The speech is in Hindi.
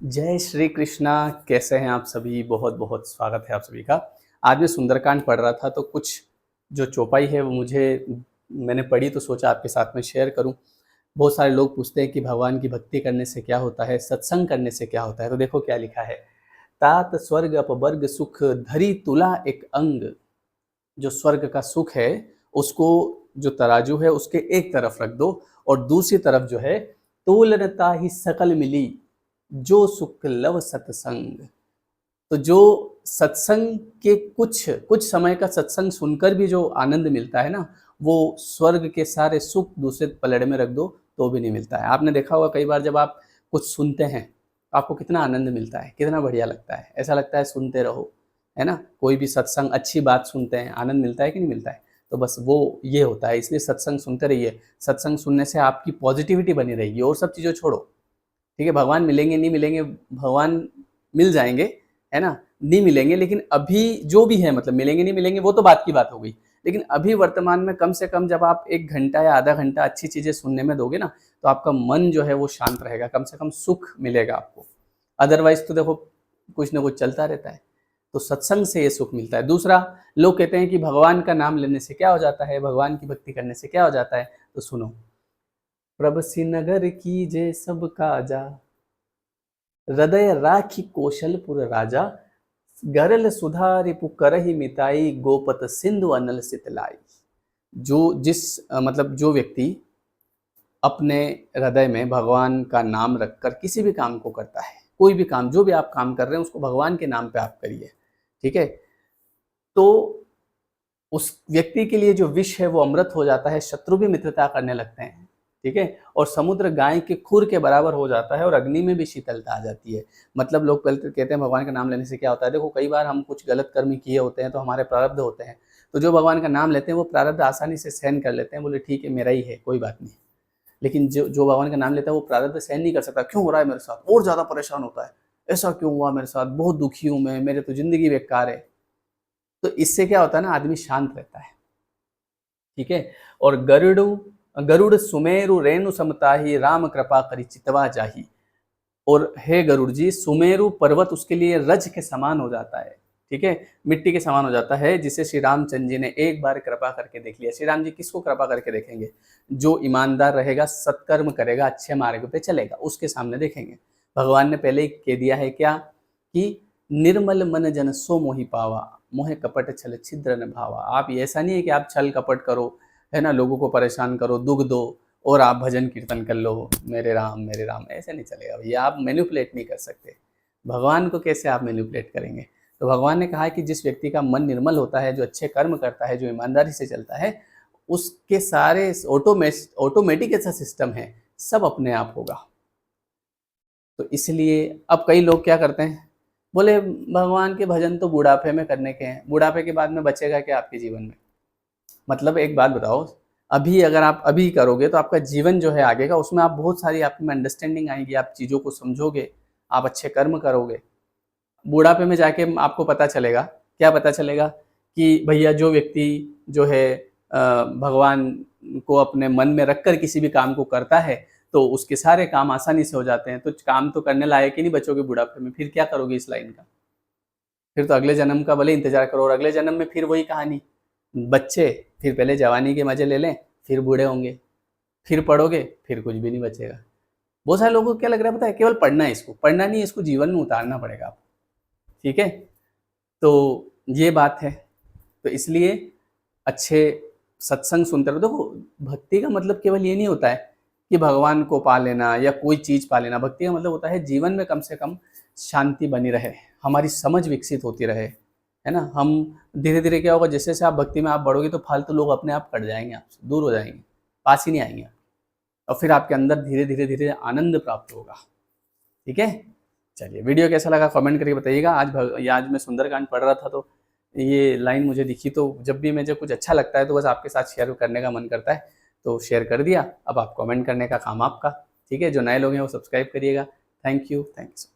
जय श्री कृष्णा। कैसे हैं आप सभी? बहुत बहुत स्वागत है आप सभी का। आज मैं सुंदरकांड पढ़ रहा था तो कुछ जो चौपाई है वो मैंने पढ़ी तो सोचा आपके साथ में शेयर करूं। बहुत सारे लोग पूछते हैं कि भगवान की भक्ति करने से क्या होता है, सत्संग करने से क्या होता है। तो देखो क्या लिखा है। तात स्वर्ग अपवर्ग सुख धरी तुला एक अंग। जो स्वर्ग का सुख है उसको, जो तराजू है उसके एक तरफ रख दो और दूसरी तरफ जो है तोलनता ही सकल मिली जो सुख लव सत्संग। तो जो सत्संग के कुछ कुछ समय का सत्संग सुनकर भी जो आनंद मिलता है ना, वो स्वर्ग के सारे सुख दूसरे पलड़े में रख दो तो भी नहीं मिलता है। आपने देखा होगा कई बार जब आप कुछ सुनते हैं आपको कितना आनंद मिलता है, कितना बढ़िया लगता है, ऐसा लगता है सुनते रहो, है ना। कोई भी सत्संग अच्छी बात सुनते हैं आनंद मिलता है कि नहीं मिलता है। तो बस वो ये होता है, इसलिए सत्संग सुनते रहिए। सत्संग सुनने से आपकी पॉजिटिविटी बनी रहेगी और सब चीज़ें छोड़ो। ठीक है, भगवान मिलेंगे नहीं मिलेंगे, भगवान मिल जाएंगे, है ना। नहीं मिलेंगे लेकिन अभी जो भी है, मतलब मिलेंगे नहीं मिलेंगे वो तो बात की बात हो गई, लेकिन अभी वर्तमान में कम से कम जब आप 1 घंटा या आधा घंटा अच्छी चीज़ें सुनने में दोगे ना, तो आपका मन जो है वो शांत रहेगा, कम से कम सुख मिलेगा आपको। अदरवाइज तो देखो कुछ ना कुछ चलता रहता है। तो सत्संग से ये सुख मिलता है। दूसरा, लोग कहते हैं कि भगवान का नाम लेने से क्या हो जाता है, भगवान की भक्ति करने से क्या हो जाता है। तो सुनो, प्रभ नगर की जय सब काजा, हृदय राखी कौशलपुर राजा, गरल सुधारि पुकरहि मिताई, गोपत सिंधु अनल सितलाई। जो जिस मतलब जो व्यक्ति अपने हृदय में भगवान का नाम रखकर किसी भी काम को करता है, कोई भी काम, जो भी आप काम कर रहे हैं उसको भगवान के नाम पे आप करिए, ठीक है। तो उस व्यक्ति के लिए जो विष है वो अमृत हो जाता है, शत्रु भी मित्रता करने लगते हैं, ठीक है। और समुद्र गाय के खुर के बराबर हो जाता है और अग्नि में भी शीतलता आ जाती है। मतलब लोग पहले कहते हैं भगवान का नाम लेने से क्या होता है। देखो कई बार हम कुछ गलत कर्म किए होते हैं तो हमारे प्रारब्ध होते हैं, तो जो भगवान का नाम लेते हैं वो प्रारब्ध आसानी से सहन कर लेते हैं, बोले ठीक है मेरा ही है कोई बात नहीं। लेकिन जो जो भगवान का नाम लेता है वो प्रारब्ध सहन नहीं कर सकता, क्यों हो रहा है मेरे साथ, और ज़्यादा परेशान होता है, ऐसा क्यों हुआ मेरे साथ, बहुत दुखी हूँ मैं, मेरे तो ज़िंदगी बेकार है। तो इससे क्या होता है ना, आदमी शांत रहता है, ठीक है। और गरुड़ सुमेरु रेणु समताही, राम कृपा करी चितवा जाही। और हे गरुड़ जी, सुमेरु पर्वत उसके लिए रज के समान हो जाता है, ठीक है, मिट्टी के समान हो जाता है, जिसे श्री रामचंद्र जी ने एक बार कृपा करके देख लिया। श्री राम जी किसको कृपा करके देखेंगे? जो ईमानदार रहेगा, सत्कर्म करेगा, अच्छे मार्ग पे चलेगा, उसके सामने देखेंगे। भगवान ने पहले ही कह दिया है क्या, कि निर्मल मन जन सो मोहि पावा, मोहे कपट छल छिद्र न भावा। आप ऐसा नहीं है कि आप छल कपट करो, है ना, लोगों को परेशान करो, दुख दो और आप भजन कीर्तन कर लो, मेरे राम, ऐसे नहीं चलेगा भैया। आप मैनिपुलेट नहीं कर सकते भगवान को, कैसे आप मैनिपुलेट करेंगे। तो भगवान ने कहा है कि जिस व्यक्ति का मन निर्मल होता है, जो अच्छे कर्म करता है, जो ईमानदारी से चलता है, उसके सारे ऑटोमेटिक ऐसा सिस्टम है, सब अपने आप होगा। तो इसलिए अब कई लोग क्या करते हैं, बोले भगवान के भजन तो बुढ़ापे में करने के हैं, बुढ़ापे के बाद में बचेगा क्या आपके जीवन में। मतलब एक बात बताओ, अभी अगर आप अभी करोगे तो आपका जीवन जो है आगे का, उसमें आप बहुत सारी आप में अंडरस्टैंडिंग आएगी, आप चीज़ों को समझोगे, आप अच्छे कर्म करोगे। बुढ़ापे में जाके आपको पता चलेगा, क्या पता चलेगा, कि भैया जो व्यक्ति जो है भगवान को अपने मन में रखकर किसी भी काम को करता है तो उसके सारे काम आसानी से हो जाते हैं। तो काम तो करने लायक ही नहीं बचोगे बुढ़ापे में, फिर क्या करोगे इस लाइन का। फिर तो अगले जन्म का भले इंतजार करो, और अगले जन्म में फिर वही कहानी, बच्चे, फिर पहले जवानी के मजे ले लें, फिर बूढ़े होंगे, फिर पढ़ोगे, फिर कुछ भी नहीं बचेगा। बहुत सारे लोगों को क्या लग रहा है पता है, केवल पढ़ना है, इसको पढ़ना नहीं है, इसको जीवन में उतारना पड़ेगा आपको, ठीक है। तो ये बात है। तो इसलिए अच्छे सत्संग सुनते रहो। देखो भक्ति का मतलब केवल ये नहीं होता है कि भगवान को पा लेना या कोई चीज़ पा लेना। भक्ति का मतलब होता है जीवन में कम से कम शांति बनी रहे, हमारी समझ विकसित होती रहे, है ना। हम धीरे धीरे क्या होगा, जैसे जैसे आप भक्ति में आप बढ़ोगे तो फालतू लोग अपने आप कट जाएंगे, आपसे दूर हो जाएंगे, पास ही नहीं आएंगे, और फिर आपके अंदर धीरे धीरे धीरे आनंद प्राप्त होगा, ठीक है। चलिए, वीडियो कैसा लगा कमेंट करके बताइएगा। आज मैं सुंदरकांड पढ़ रहा था तो ये लाइन मुझे दिखी, तो जब भी मुझे कुछ अच्छा लगता है तो बस आपके साथ शेयर करने का मन करता है, तो शेयर कर दिया। अब आप कमेंट करने का काम आपका, ठीक है। जो नए लोग हैं वो सब्सक्राइब करिएगा। Thank you so much.